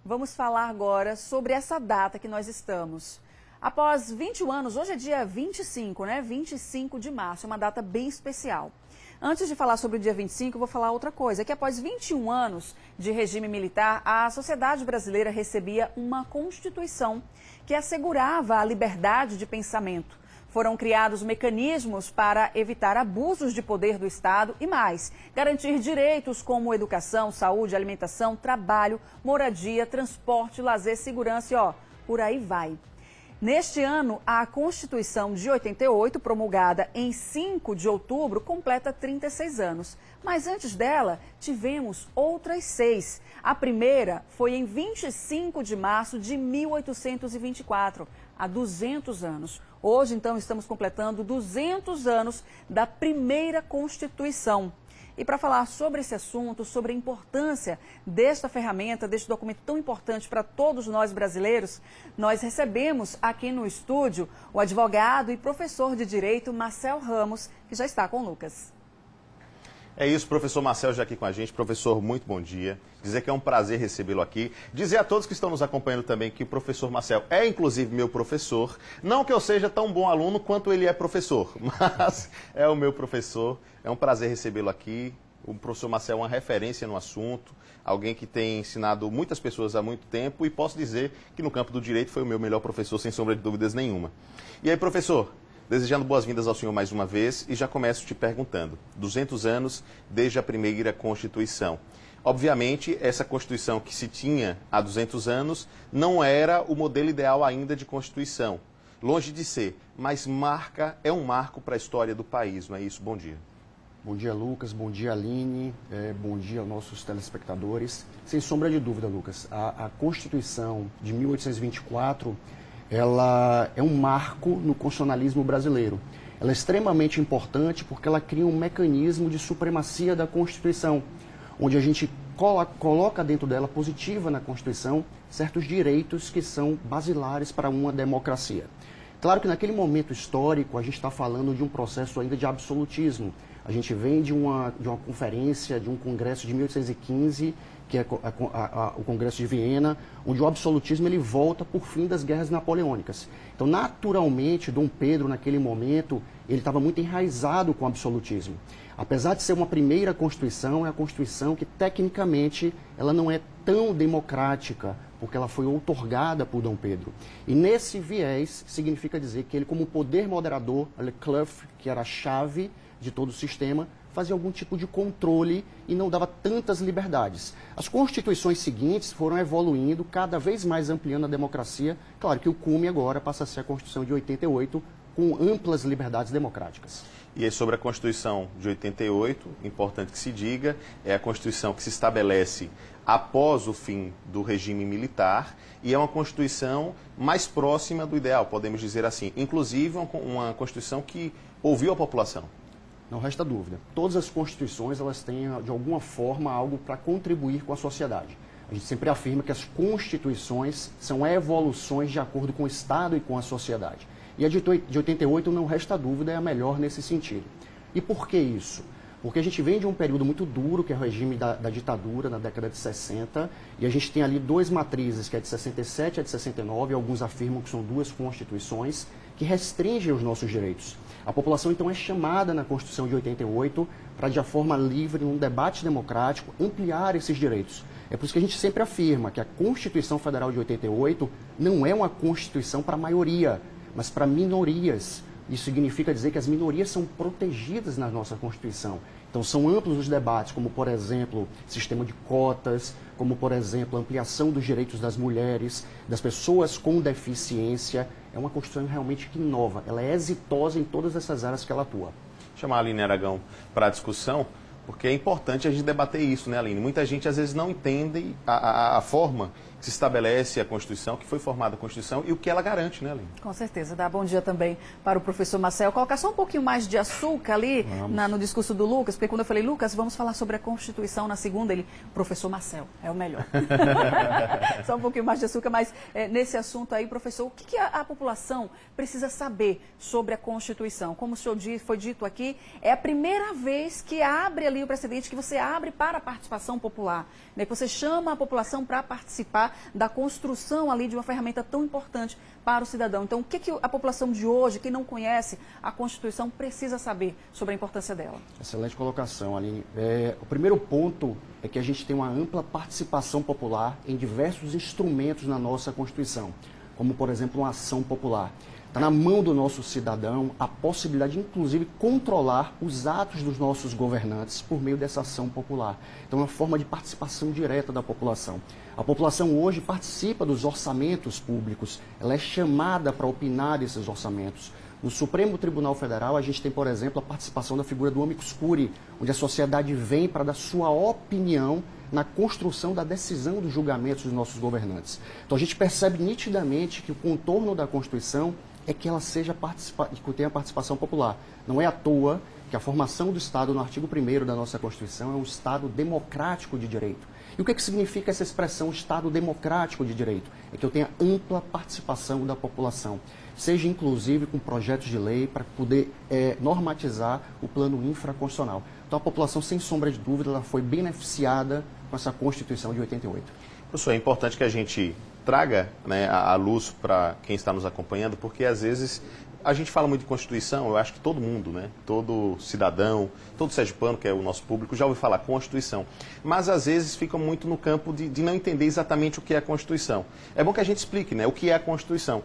Vamos falar agora sobre essa data que nós estamos. Após 21 anos, hoje é dia 25, né? 25 de março, é uma data bem especial. Antes de falar sobre o dia 25, eu vou falar outra coisa, que após 21 anos de regime militar, a sociedade brasileira recebia uma Constituição que assegurava a liberdade de pensamento. Foram criados mecanismos para evitar abusos de poder do Estado e mais, garantir direitos como educação, saúde, alimentação, trabalho, moradia, transporte, lazer, segurança e por aí vai. Neste ano, a Constituição de 88, promulgada em 5 de outubro, completa 36 anos. Mas antes dela, tivemos outras 6. A primeira foi em 25 de março de 1824, há 200 anos. Hoje, então, estamos completando 200 anos da primeira Constituição. E para falar sobre esse assunto, sobre a importância desta ferramenta, deste documento tão importante para todos nós brasileiros, nós recebemos aqui no estúdio o advogado e professor de Direito, Marcel Ramos, que já está com o Lucas. É isso, professor Marcel já aqui com a gente. Professor, muito bom dia. Dizer que é um prazer recebê-lo aqui. Dizer a todos que estão nos acompanhando também que o professor Marcel é, inclusive, meu professor. Não que eu seja tão bom aluno quanto ele é professor, mas é o meu professor. É um prazer recebê-lo aqui. O professor Marcel é uma referência no assunto, alguém que tem ensinado muitas pessoas há muito tempo e posso dizer que no campo do direito foi o meu melhor professor, sem sombra de dúvidas nenhuma. E aí, professor? Desejando boas-vindas ao senhor mais uma vez e já começo te perguntando, 200 anos desde a primeira Constituição. Obviamente, essa Constituição que se tinha há 200 anos não era o modelo ideal ainda de Constituição. Longe de ser, mas é um marco para a história do país, não é isso? Bom dia. Bom dia, Lucas. Bom dia, Aline. Bom dia aos nossos telespectadores. Sem sombra de dúvida, Lucas, a Constituição de 1824... ela é um marco no constitucionalismo brasileiro. Ela é extremamente importante porque ela cria um mecanismo de supremacia da Constituição, onde a gente coloca dentro dela, positiva na Constituição, certos direitos que são basilares para uma democracia. Claro que naquele momento histórico a gente está falando de um processo ainda de absolutismo. A gente vem de uma conferência, de um congresso de 1815, que é o Congresso de Viena, onde o absolutismo ele volta por fim das guerras napoleônicas. Então, naturalmente, Dom Pedro, naquele momento, ele estava muito enraizado com o absolutismo. Apesar de ser uma primeira Constituição, é a Constituição que, tecnicamente, ela não é tão democrática, porque ela foi outorgada por Dom Pedro. E nesse viés, significa dizer que ele, como poder moderador, Leclerc, que era a chave de todo o sistema, fazia algum tipo de controle e não dava tantas liberdades. As constituições seguintes foram evoluindo, cada vez mais ampliando a democracia. Claro que o cume agora passa a ser a Constituição de 88, com amplas liberdades democráticas. E aí, sobre a Constituição de 88, importante que se diga, é a Constituição que se estabelece após o fim do regime militar e é uma Constituição mais próxima do ideal, podemos dizer assim. Inclusive, uma Constituição que ouviu a população. Não resta dúvida. Todas as constituições elas têm, de alguma forma, algo para contribuir com a sociedade. A gente sempre afirma que as constituições são evoluções de acordo com o Estado e com a sociedade. E a de 88, não resta dúvida, é a melhor nesse sentido. E por que isso? Porque a gente vem de um período muito duro, que é o regime da ditadura, na década de 60, e a gente tem ali duas matrizes, que é de 67 e a de 69, e alguns afirmam que são duas constituições que restringem os nossos direitos. A população, então, é chamada na Constituição de 88 para, de forma livre, num debate democrático, ampliar esses direitos. É por isso que a gente sempre afirma que a Constituição Federal de 88 não é uma Constituição para a maioria, mas para minorias. Isso significa dizer que as minorias são protegidas na nossa Constituição. Então, são amplos os debates, como, por exemplo, sistema de cotas, como, por exemplo, ampliação dos direitos das mulheres, das pessoas com deficiência. É uma Constituição realmente que inova. Ela é exitosa em todas essas áreas que ela atua. Vou chamar a Aline Aragão para a discussão, porque é importante a gente debater isso, né, Aline? Muita gente, às vezes, não entende a forma que se estabelece a Constituição, que foi formada a Constituição e o que ela garante, né, Aline? Com certeza. Dá bom dia também para o professor Marcel. Colocar só um pouquinho mais de açúcar ali no discurso do Lucas, porque quando eu falei, Lucas, vamos falar sobre a Constituição, na segunda ele, professor Marcel, é o melhor. Só um pouquinho mais de açúcar, mas nesse assunto aí, professor, o que a população precisa saber sobre a Constituição? Como o senhor foi dito aqui, é a primeira vez que abre ali o precedente, que você abre para a participação popular, né? Que você chama a população para participar da construção ali de uma ferramenta tão importante para o cidadão. Então, o que a população de hoje, que não conhece a Constituição, precisa saber sobre a importância dela? Excelente colocação, Aline. O primeiro ponto é que a gente tem uma ampla participação popular em diversos instrumentos na nossa Constituição, como, por exemplo, uma ação popular. Está na mão do nosso cidadão a possibilidade de, inclusive, controlar os atos dos nossos governantes por meio dessa ação popular. Então, é uma forma de participação direta da população. A população hoje participa dos orçamentos públicos, ela é chamada para opinar desses orçamentos. No Supremo Tribunal Federal, a gente tem, por exemplo, a participação da figura do amicus curiae, onde a sociedade vem para dar sua opinião na construção da decisão dos julgamentos dos nossos governantes. Então, a gente percebe nitidamente que o contorno da Constituição é que ela que tenha participação popular. Não é à toa que a formação do Estado, no artigo 1º da nossa Constituição, é um Estado democrático de direito. E o que significa essa expressão Estado democrático de direito? É que eu tenha ampla participação da população, seja inclusive com projetos de lei para poder normatizar o plano infraconstitucional. Então a população, sem sombra de dúvida, ela foi beneficiada com essa Constituição de 88. Professor, é importante que a gente traga, né, a luz para quem está nos acompanhando, porque às vezes a gente fala muito de Constituição, eu acho que todo mundo, né, todo cidadão, todo sergipano, que é o nosso público, já ouviu falar Constituição. Mas às vezes fica muito no campo de não entender exatamente o que é a Constituição. É bom que a gente explique, né, o que é a Constituição.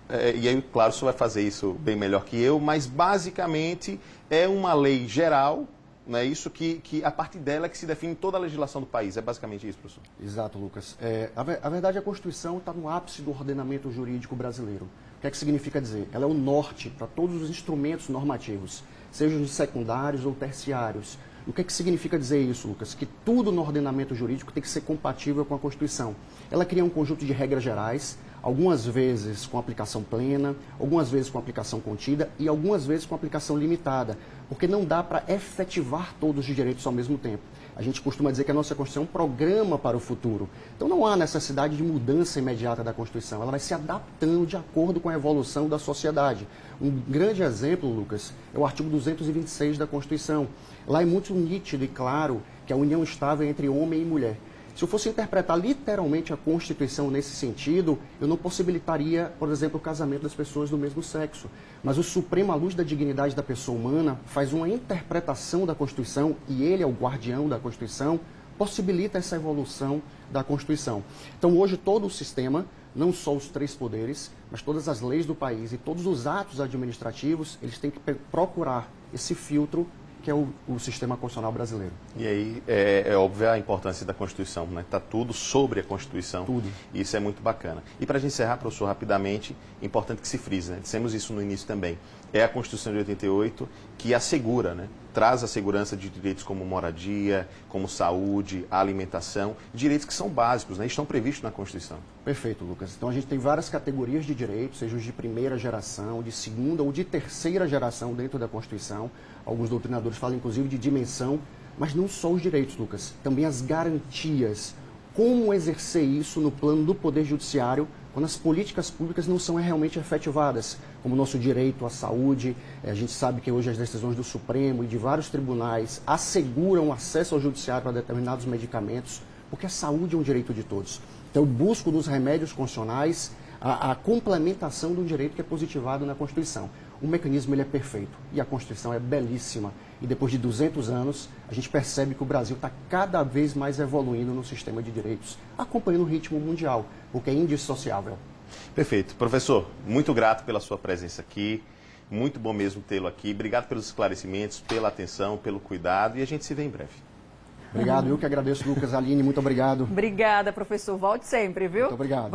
E aí, claro, o senhor vai fazer isso bem melhor que eu, mas basicamente é uma lei geral, né, isso que a partir dela é que se define toda a legislação do país. É basicamente isso, professor? Exato, Lucas. A verdade, a Constituição está no ápice do ordenamento jurídico brasileiro. O que é que significa dizer? Ela é o norte para todos os instrumentos normativos, sejam os secundários ou terciários. O que é que significa dizer isso, Lucas? Que tudo no ordenamento jurídico tem que ser compatível com a Constituição. Ela cria um conjunto de regras gerais, algumas vezes com aplicação plena, algumas vezes com aplicação contida e algumas vezes com aplicação limitada, porque não dá para efetivar todos os direitos ao mesmo tempo. A gente costuma dizer que a nossa Constituição é um programa para o futuro. Então não há necessidade de mudança imediata da Constituição, ela vai se adaptando de acordo com a evolução da sociedade. Um grande exemplo, Lucas, é o artigo 226 da Constituição. Lá é muito nítido e claro que a união estável é entre homem e mulher. Se eu fosse interpretar literalmente a Constituição nesse sentido, eu não possibilitaria, por exemplo, o casamento das pessoas do mesmo sexo. Mas o Supremo, à luz da dignidade da pessoa humana, faz uma interpretação da Constituição, e ele é o guardião da Constituição, possibilita essa evolução da Constituição. Então, hoje, todo o sistema, não só os 3 poderes, mas todas as leis do país e todos os atos administrativos, eles têm que procurar esse filtro que é o sistema constitucional brasileiro. E aí é óbvia a importância da Constituição, né? Está tudo sobre a Constituição. Tudo. E isso é muito bacana. E para a gente encerrar, professor, rapidamente, é importante que se frise, né? Dissemos isso no início também. É a Constituição de 88 que assegura, né? Traz a segurança de direitos como moradia, como saúde, alimentação, direitos que são básicos, né? Estão previstos na Constituição. Perfeito, Lucas. Então a gente tem várias categorias de direitos, sejam de primeira geração, de segunda ou de terceira geração dentro da Constituição. Alguns doutrinadores falam inclusive de dimensão, mas não só os direitos, Lucas, também as garantias. Como exercer isso no plano do Poder Judiciário quando as políticas públicas não são realmente efetivadas, como o nosso direito à saúde. A gente sabe que hoje as decisões do Supremo e de vários tribunais asseguram acesso ao judiciário para determinados medicamentos, porque a saúde é um direito de todos. Então, eu busco nos remédios constitucionais a complementação de um direito que é positivado na Constituição. O mecanismo ele é perfeito e a Constituição é belíssima. E depois de 200 anos, a gente percebe que o Brasil está cada vez mais evoluindo no sistema de direitos, acompanhando o ritmo mundial, porque é indissociável. Perfeito. Professor, muito grato pela sua presença aqui. Muito bom mesmo tê-lo aqui. Obrigado pelos esclarecimentos, pela atenção, pelo cuidado e a gente se vê em breve. Obrigado. Eu que agradeço, Lucas, Aline, muito obrigado. Obrigada, professor. Volte sempre, viu? Muito obrigado.